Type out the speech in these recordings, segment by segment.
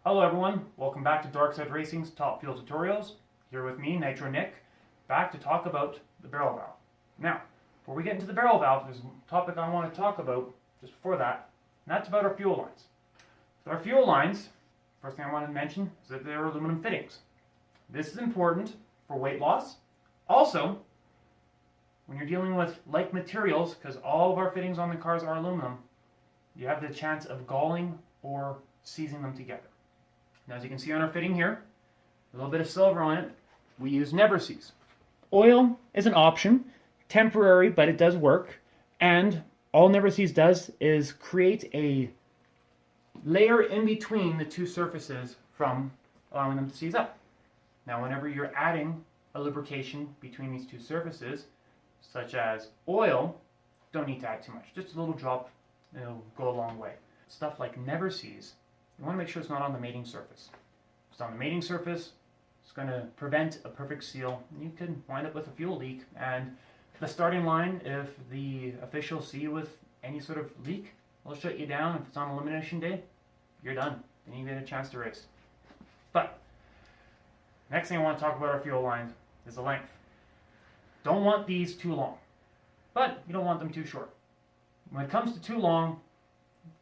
Hello everyone, welcome back to Darkside Racing's Top Fuel Tutorials. Here with me, Nitro Nick, back to talk about the barrel valve. Now, before we get into the barrel valve, there's a topic I want to talk about just before that, and that's about our fuel lines. So our fuel lines, first thing I want to mention is that they're aluminum fittings. This is important for weight loss. Also, when you're dealing with like materials, because all of our fittings on the cars are aluminum, you have the chance of galling or seizing them together. Now, as you can see on our fitting here, a little bit of silver on it, we use Never-Seize. Oil is an option, temporary, but it does work, and all Never-Seize does is create a layer in between the two surfaces from allowing them to seize up. Now, whenever you're adding a lubrication between these two surfaces, such as oil, don't need to add too much. Just a little drop, and it'll go a long way. Stuff like Never-Seize, you want to make sure it's not on the mating surface. If it's on the mating surface, it's going to prevent a perfect seal. You could wind up with a fuel leak. And the starting line, if the officials see you with any sort of leak, they'll shut you down. If it's on elimination day, you're done. Then you get a chance to race. But next thing I want to talk about our fuel lines is the length. Don't want these too long, but you don't want them too short. When it comes to too long,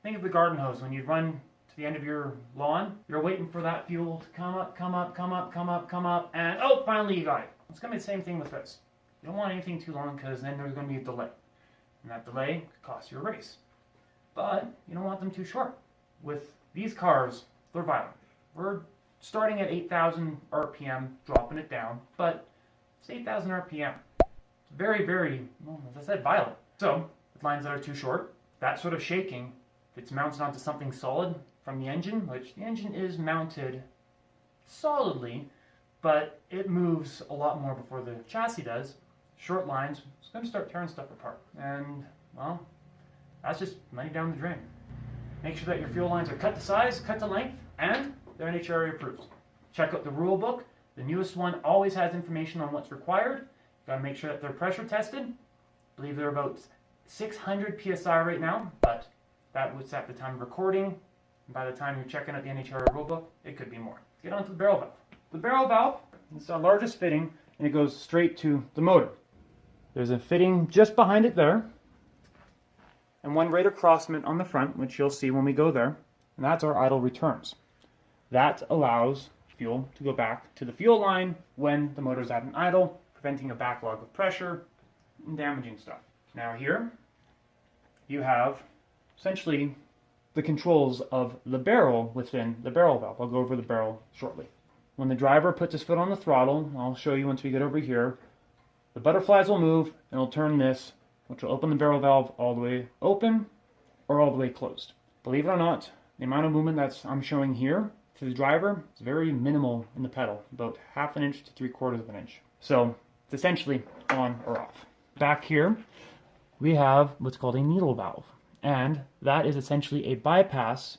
think of the garden hose. When you run to the end of your lawn, you're waiting for that fuel to come up, and oh, finally you got it. It's going to be the same thing with this. You don't want anything too long because then there's going to be a delay. And that delay could cost you a race. But you don't want them too short. With these cars, they're violent. We're starting at 8,000 RPM, dropping it down, but it's 8,000 RPM. It's very, well, as I said, violent. So, with lines that are too short, that sort of shaking, if it's mounted onto something solid from the engine, which the engine is mounted solidly, but it moves a lot more before the chassis does. Short lines, it's going to start tearing stuff apart. And, well, that's just money down the drain. Make sure that your fuel lines are cut to size, cut to length, and they're NHRA approved. Check out the rule book. The newest one always has information on what's required. You've got to make sure that they're pressure tested. I believe they're about 600 PSI right now, but that was at the time of recording. And by the time you're checking out the NHRA rulebook, it could be more. Let's get on to the barrel valve. The barrel valve is our largest fitting, and it goes straight to the motor. There's a fitting just behind it there, and one right across it on the front, which you'll see when we go there, and that's our idle returns. That allows fuel to go back to the fuel line when the motor's at an idle, preventing a backlog of pressure and damaging stuff. Now here, you have essentially the controls of the barrel within the barrel valve. I'll go over the barrel shortly. When the driver puts his foot on the throttle, I'll show you once we get over here, the butterflies will move and it'll turn this, which will open the barrel valve all the way open or all the way closed. Believe it or not, the amount of movement that I'm showing here to the driver is very minimal in the pedal, about 1/2 inch to 3/4 inch. So it's essentially on or off. Back here, we have what's called a needle valve, and that is essentially a bypass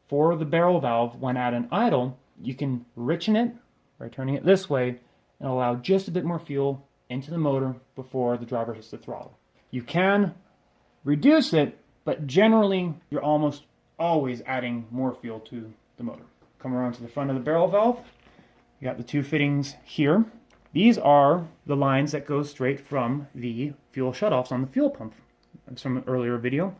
for the barrel valve. When at an idle, you can richen it by turning it this way and allow just a bit more fuel into the motor before the driver hits the throttle. You can reduce it, but generally you're almost always adding more fuel to the motor. Come around to the front of the barrel valve. You got the two fittings here. These are the lines that go straight from the fuel shutoffs on the fuel pump. That's from an earlier video.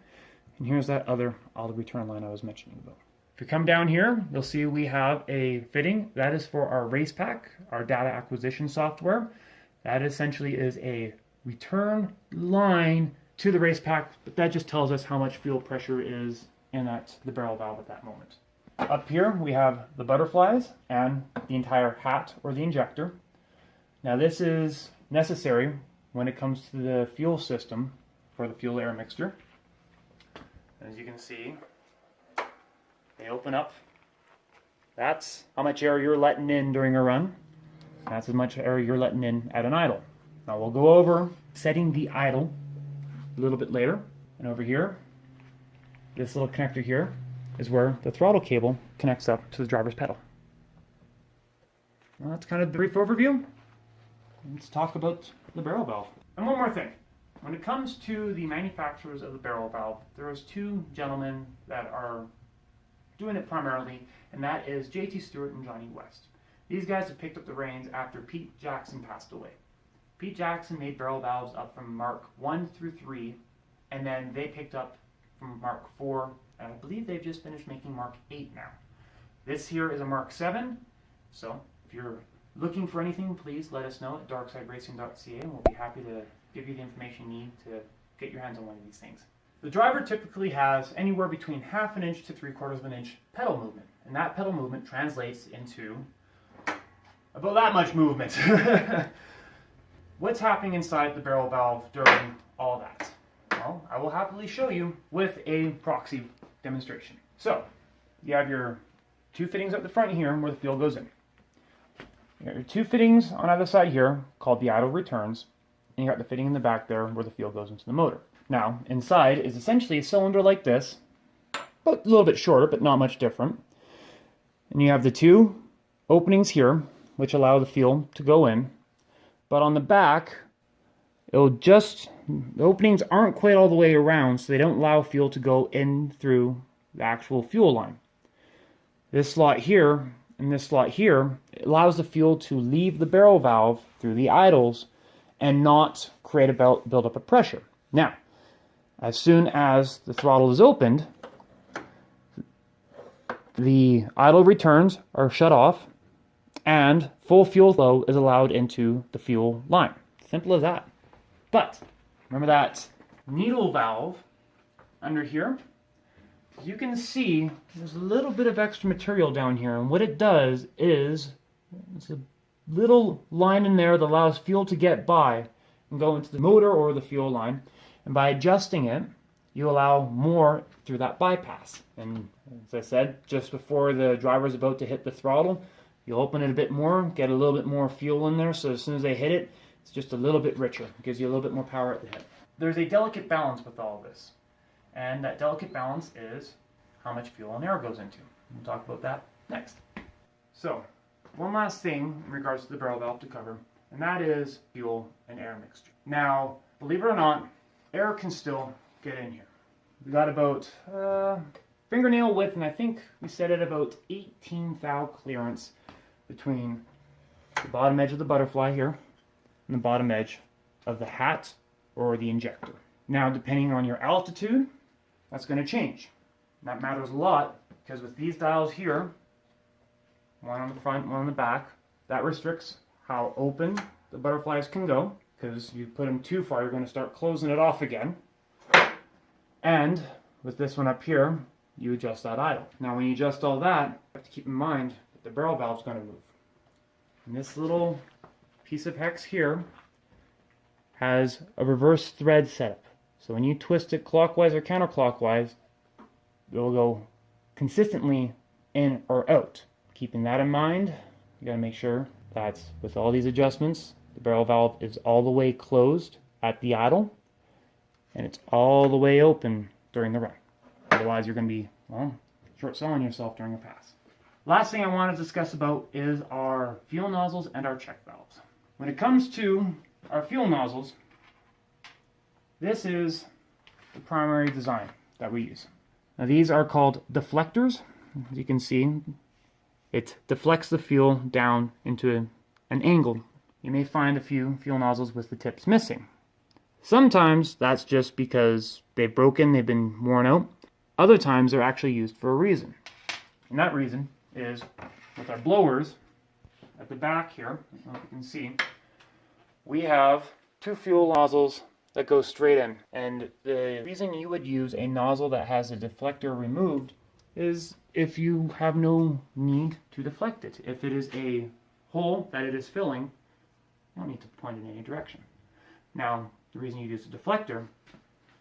And here's that other auto return line I was mentioning about. If you come down here, you'll see we have a fitting. That is for our race pack, our data acquisition software. That essentially is a return line to the race pack, but that just tells us how much fuel pressure is in the barrel valve at that moment. Up here, we have the butterflies and the entire hat or the injector. Now this is necessary when it comes to the fuel system for the fuel air mixture. As you can see, they open up. That's how much air you're letting in during a run. That's as much air you're letting in at an idle. Now we'll go over setting the idle a little bit later. And over here, this little connector here is where the throttle cable connects up to the driver's pedal. Well, that's kind of the brief overview. Let's talk about the barrel valve. And one more thing. When it comes to the manufacturers of the barrel valve, there is two gentlemen that are doing it primarily, and that is JT Stewart and Johnny West. These guys have picked up the reins after Pete Jackson passed away. Pete Jackson made barrel valves up from Mark 1 through 3, and then they picked up from Mark 4, and I believe they've just finished making Mark 8 now. This here is a Mark 7, so if you're looking for anything, please let us know at darksideracing.ca, and we'll be happy to give you the information you need to get your hands on one of these things. The driver typically has anywhere between ½ an inch to 3/4 of an inch pedal movement, and that pedal movement translates into about that much movement. What's happening inside the barrel valve during all that? Well, I will happily show you with a proxy demonstration. So, you have your two fittings at the front here where the fuel goes in. You got your two fittings on either side here called the idle returns, and you got the fitting in the back there where the fuel goes into the motor. Now, inside is essentially a cylinder like this, but a little bit shorter, but not much different. And you have the two openings here, which allow the fuel to go in. But on the back, the openings aren't quite all the way around, so they don't allow fuel to go in through the actual fuel line. This slot here and this slot here allows the fuel to leave the barrel valve through the idles and not create a buildup of pressure. Now, as soon as the throttle is opened, the idle returns are shut off and full fuel flow is allowed into the fuel line. Simple as that. But remember that needle valve under here? You can see there's a little bit of extra material down here, and what it does is it's a little line in there that allows fuel to get by and go into the motor or the fuel line, and by adjusting it you allow more through that bypass. And as I said, just before the driver is about to hit the throttle, you open it a bit more, get a little bit more fuel in there, so as soon as they hit it, it's just a little bit richer. It gives you a little bit more power at the hip. There's a delicate balance with all of this, and that delicate balance is how much fuel and air goes into. We'll talk about that next. So, one last thing in regards to the barrel valve to cover, and that is fuel and air mixture. Now, believe it or not, air can still get in here. We got about fingernail width, and I think we set it about 18 thou clearance between the bottom edge of the butterfly here and the bottom edge of the hat or the injector. Now, depending on your altitude, that's going to change. That matters a lot because with these dials here, one on the front, one on the back, that restricts how open the butterflies can go, because you put them too far, you're going to start closing it off again. And with this one up here, you adjust that idle. Now, when you adjust all that, you have to keep in mind that the barrel valve is going to move. And this little piece of hex here has a reverse thread setup. So when you twist it clockwise or counterclockwise, it will go consistently in or out. Keeping that in mind, you got to make sure that with all these adjustments, the barrel valve is all the way closed at the idle, and it's all the way open during the run. Otherwise, you're going to be, well, short-selling yourself during a pass. Last thing I want to discuss about is our fuel nozzles and our check valves. When it comes to our fuel nozzles, this is the primary design that we use. Now, these are called deflectors. As you can see, it deflects the fuel down into an angle. You may find a few fuel nozzles with the tips missing. Sometimes that's just because they've broken, they've been worn out. Other times they're actually used for a reason. And that reason is with our blowers at the back here, I don't know if you can see, we have two fuel nozzles that go straight in. And the reason you would use a nozzle that has a deflector removed is if you have no need to deflect it. If it is a hole that it is filling, you don't need to point in any direction. Now, the reason you use a deflector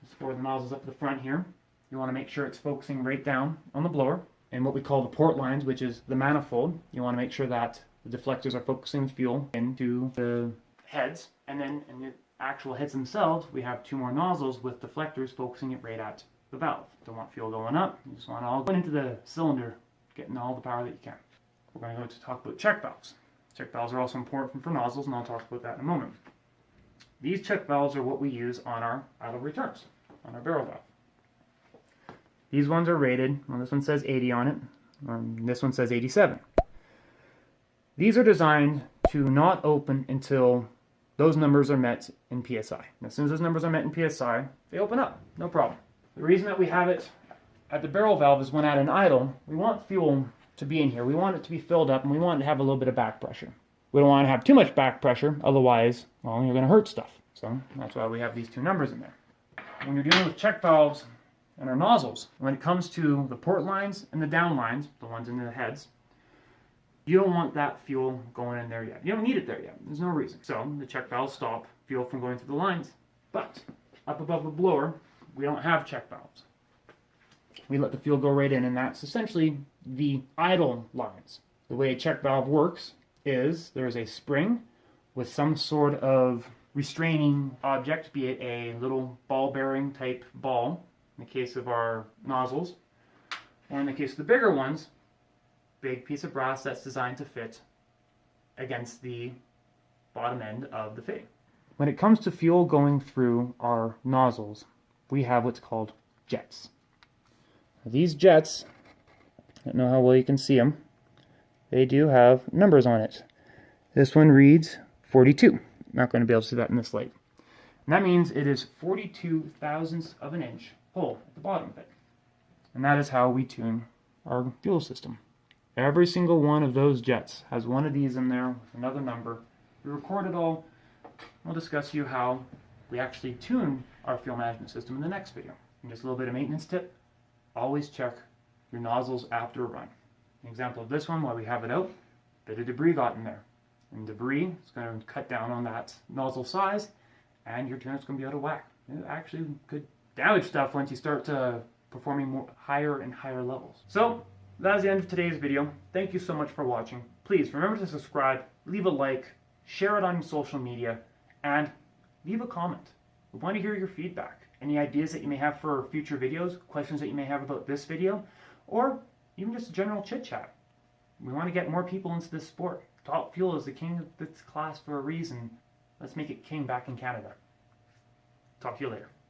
is for the nozzles up the front here. You want to make sure it's focusing right down on the blower. And what we call the port lines, which is the manifold, you want to make sure that the deflectors are focusing the fuel into the heads. And then in the actual heads themselves, we have two more nozzles with deflectors focusing it right at the valve. Don't want fuel going up. You just want it all going into the cylinder, getting all the power that you can. We're going to go to talk about check valves. Check valves are also important for nozzles, and I'll talk about that in a moment. These check valves are what we use on our idle returns, on our barrel valve. These ones are rated, well, this one says 80 on it, this one says 87. These are designed to not open until those numbers are met in PSI. As soon as those numbers are met in PSI, they open up, no problem. The reason that we have it at the barrel valve is when at an idle, we want fuel to be in here. We want it to be filled up, and we want it to have a little bit of back pressure. We don't want to have too much back pressure, otherwise, well, you're going to hurt stuff. So that's why we have these two numbers in there. When you're dealing with check valves and our nozzles, when it comes to the port lines and the down lines, the ones in the heads, you don't want that fuel going in there yet. You don't need it there yet. There's no reason. So the check valves stop fuel from going through the lines. But up above the blower, we don't have check valves. We let the fuel go right in, and that's essentially the idle lines. The way a check valve works is there's a spring with some sort of restraining object, be it a little ball bearing type ball, in the case of our nozzles, or in the case of the bigger ones, big piece of brass that's designed to fit against the bottom end of the fitting. When it comes to fuel going through our nozzles, we have what's called jets. These jets, I don't know how well you can see them, they do have numbers on it. This one reads 42. Not going to be able to see that in this light. And that means it is 42 thousandths of an inch hole at the bottom of it. And that is how we tune our fuel system. Every single one of those jets has one of these in there with another number. We record it all. We'll discuss you how we actually tune our fuel management system in the next video. And just a little bit of maintenance tip, always check your nozzles after a run. An example of this one, while we have it out, a bit of debris got in there. And debris is going to cut down on that nozzle size, and your tuner's going to be out of whack. It actually could damage stuff once you start performing more higher and higher levels. So that's the end of today's video. Thank you so much for watching. Please remember to subscribe, leave a like, share it on social media, and leave a comment. We want to hear your feedback. Any ideas that you may have for future videos, questions that you may have about this video, or even just a general chit chat. We want to get more people into this sport. Top Fuel is the king of this class for a reason. Let's make it king back in Canada. Talk to you later.